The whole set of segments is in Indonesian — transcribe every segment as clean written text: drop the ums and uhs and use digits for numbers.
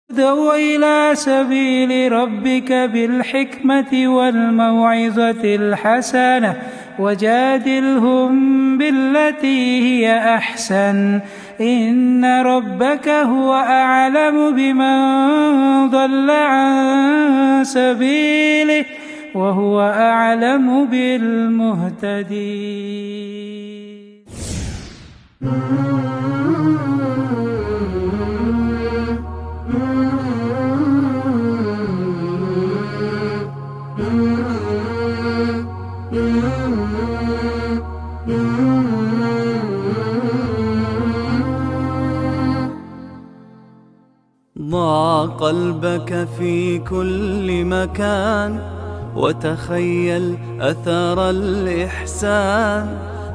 ادع إلى سبيل ربك بالحكمة والموعظة الحسنة وجادلهم بالتي هي أحسن إن ربك هو أعلم بمن ضل عن سبيله وهو أعلم بالمهتدين. ضع قلبك في كل مكان وتخيل أثر الإحسان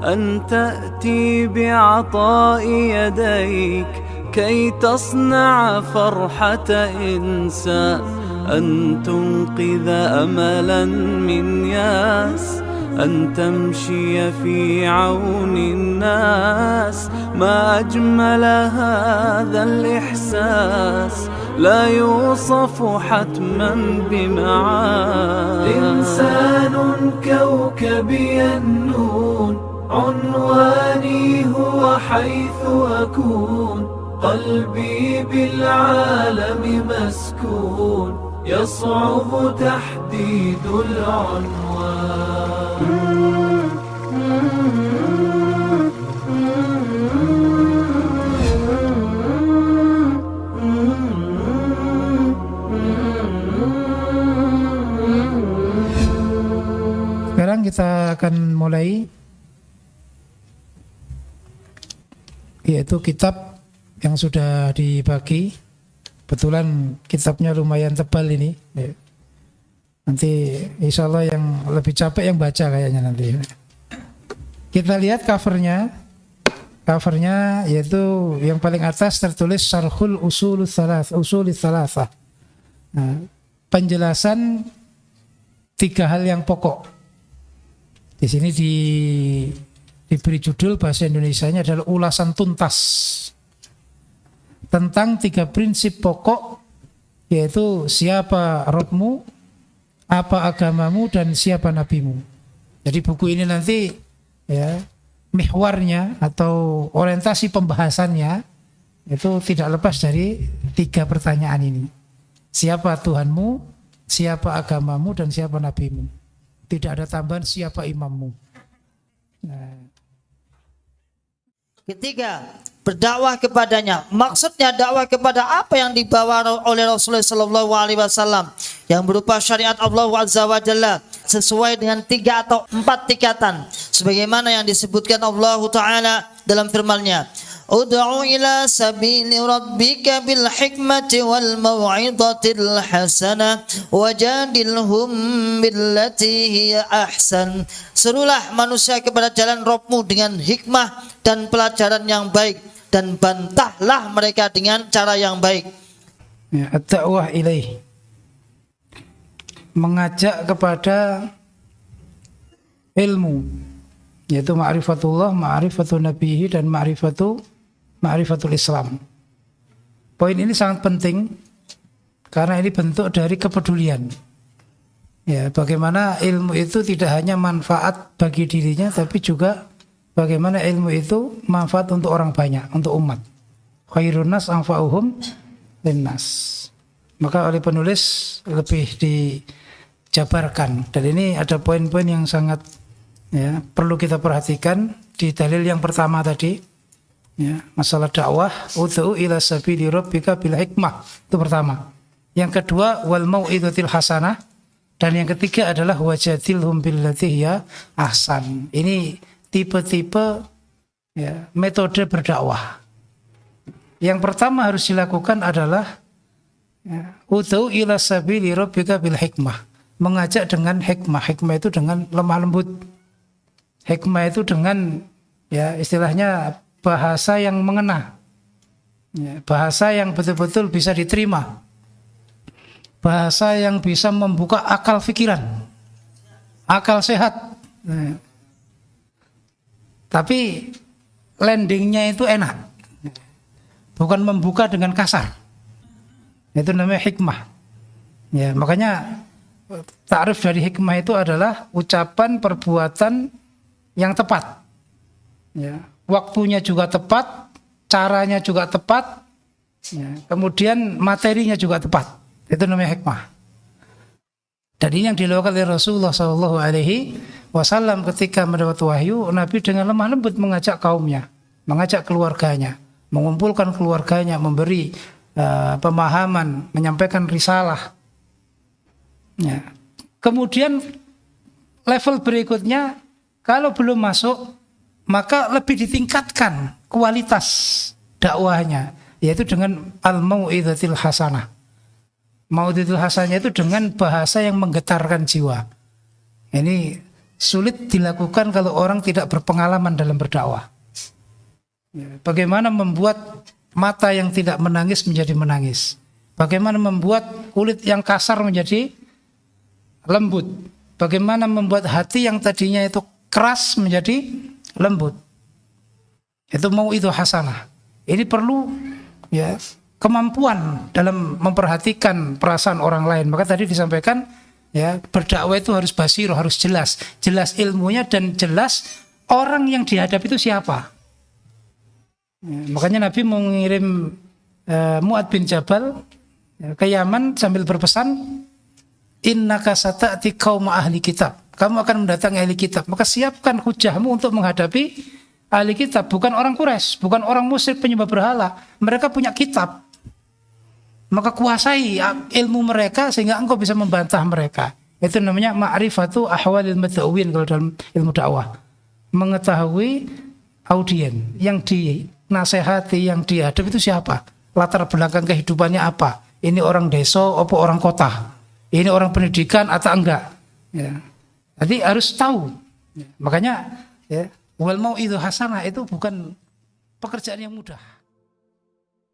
أن تأتي بعطاء يديك كي تصنع فرحة إنسان، أن تنقذ أملا من ياس، أن تمشي في عون الناس. ما أجمل هذا الإحساس لا يوصف حتما بمعاني. إنسان كوكبي النون عنواني هو حيث أكون، قلبي بالعالم مسكون يصعب تحديد العنوان. Sekarang kita akan mulai, yaitu kitab yang sudah dibagi. Kebetulan kitabnya lumayan tebal ini. Nanti insya Allah yang lebih capek yang baca kayaknya nanti. Kita lihat covernya. Covernya yaitu yang paling atas tertulis Syarhul Usul Tsalatsa. Nah, penjelasan 3 hal yang pokok. Di sini diberi judul bahasa Indonesianya adalah ulasan tuntas tentang 3 prinsip pokok, yaitu siapa Rabbmu, apa agamamu, dan siapa nabimu. Jadi buku ini nanti ya mihwarnya atau orientasi pembahasannya itu tidak lepas dari 3 pertanyaan ini. Siapa Tuhanmu, siapa agamamu, dan siapa nabimu. Tidak ada tambahan siapa imammu. Nah. Ketiga, berdakwah kepadanya. Maksudnya dakwah kepada apa yang dibawa oleh Rasulullah SAW yang berupa syariat Allah Azza wa Jalla sesuai dengan 3 atau 4 tingkatan sebagaimana yang disebutkan Allah Ta'ala dalam firman-Nya. Ud'u ila sabili rabbika bil hikmati wal mau'izatil hasanah wajadilhum billati hiya ahsan. Serulah manusia kepada jalan Rabbmu dengan hikmah dan pelajaran yang baik, dan bantahlah mereka dengan cara yang baik. Ya, ad-da'wah ilaih, mengajak kepada ilmu, yaitu ma'rifatullah, ma'rifatul nabihi, dan ma'rifatul Islam. Poin ini sangat penting karena ini bentuk dari kepedulian. Ya, bagaimana ilmu itu tidak hanya manfaat bagi dirinya, tapi juga bagaimana ilmu itu manfaat untuk orang banyak, untuk umat. Khairun nas anfa'uhum linnas. Maka oleh penulis lebih dijabarkan. Dan ini ada poin-poin yang sangat ya, perlu kita perhatikan di dalil yang pertama tadi. Ya, masalah dakwah, ud'u ila sabili rabbika bil hikmah, itu pertama. Yang kedua, wal mau'izatil hasanah, dan yang ketiga adalah wajadilhum billati hiya ahsan. Ini tipe-tipe ya, metode berdakwah. Yang pertama harus dilakukan adalah ya, ud'u ila sabili rabbika bil hikmah, mengajak dengan hikmah. Hikmah itu dengan lemah lembut. Hikmah itu dengan ya istilahnya bahasa yang mengena, ya, bahasa yang betul-betul bisa diterima, bahasa yang bisa membuka akal pikiran, akal sehat. Nah, tapi landingnya itu enak, bukan membuka dengan kasar. Itu namanya hikmah. Ya, makanya ta'rif dari hikmah itu adalah ucapan perbuatan yang tepat. Ya, waktunya juga tepat, caranya juga tepat, ya, kemudian materinya juga tepat. Itu namanya hikmah. Dan ini yang dilakukan oleh Rasulullah SAW ketika mendapat wahyu. Nabi dengan lemah lembut mengajak kaumnya, mengajak keluarganya, mengumpulkan keluarganya, memberi pemahaman, menyampaikan risalah. Ya. Kemudian level berikutnya, kalau belum masuk, maka lebih ditingkatkan kualitas dakwahnya, yaitu dengan al-mau'izatil hasanah. Mau'izatil hasanah itu dengan bahasa yang menggetarkan jiwa. Ini sulit dilakukan kalau orang tidak berpengalaman dalam berdakwah. Bagaimana membuat mata yang tidak menangis menjadi menangis? Bagaimana membuat kulit yang kasar menjadi lembut? Bagaimana membuat hati yang tadinya itu keras menjadi lembut? Itu mau itu hasanah. Ini perlu ya kemampuan dalam memperhatikan perasaan orang lain. Maka tadi disampaikan ya, berdakwah itu harus basiroh, harus jelas ilmunya dan jelas orang yang dihadapi itu siapa. Ya, makanya Nabi mengirim Mu'ad bin Jabal ke Yaman sambil berpesan, innaka sata'ti qauma ahli kitab. Kamu akan mendatangi ahli kitab, maka siapkan hujahmu untuk menghadapi ahli kitab. Bukan orang Quraisy, bukan orang musyrik penyembah berhala. Mereka punya kitab, maka kuasai ilmu mereka sehingga engkau bisa membantah mereka. Itu namanya ma'rifatu ahwalil mud'awin kalau dalam ilmu dakwah. Mengetahui audien yang dinasehati, yang dihadap itu siapa, latar belakang kehidupannya apa. Ini orang desa apa orang kota, ini orang pendidikan atau enggak ya. Jadi harus tahu ya. Makanya ya, wal mau'izah hasanah itu bukan pekerjaan yang mudah.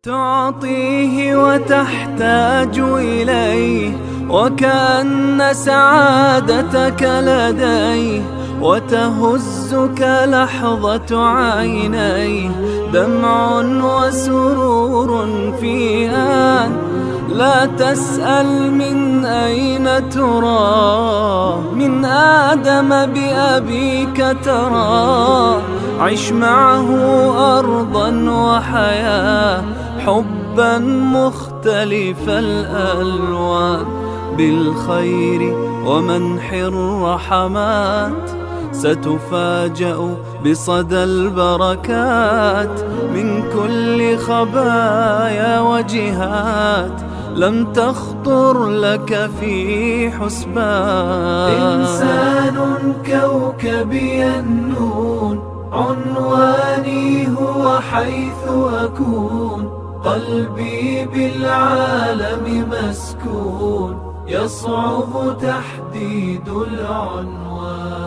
تعطيه وتحتاج إليه وكأن سعادتك لديه وتهزك لحظة عينيه دمع وسرور في آن لا تسأل من أين ترى من آدم بأبيك ترى عش معه أرضا وحياة حبا مختلف الألوان بالخير ومنح الرحمات ستفاجأ بصدى البركات من كل خبايا وجهات لم تخطر لك في حسبان إنسان كوكبي النون عنواني هو حيث أكون قلبي بالعالم مسكون يصعب تحديد العنوان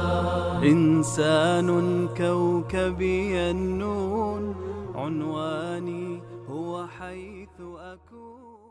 إنسان كوكبي النون عنواني هو حيث أكون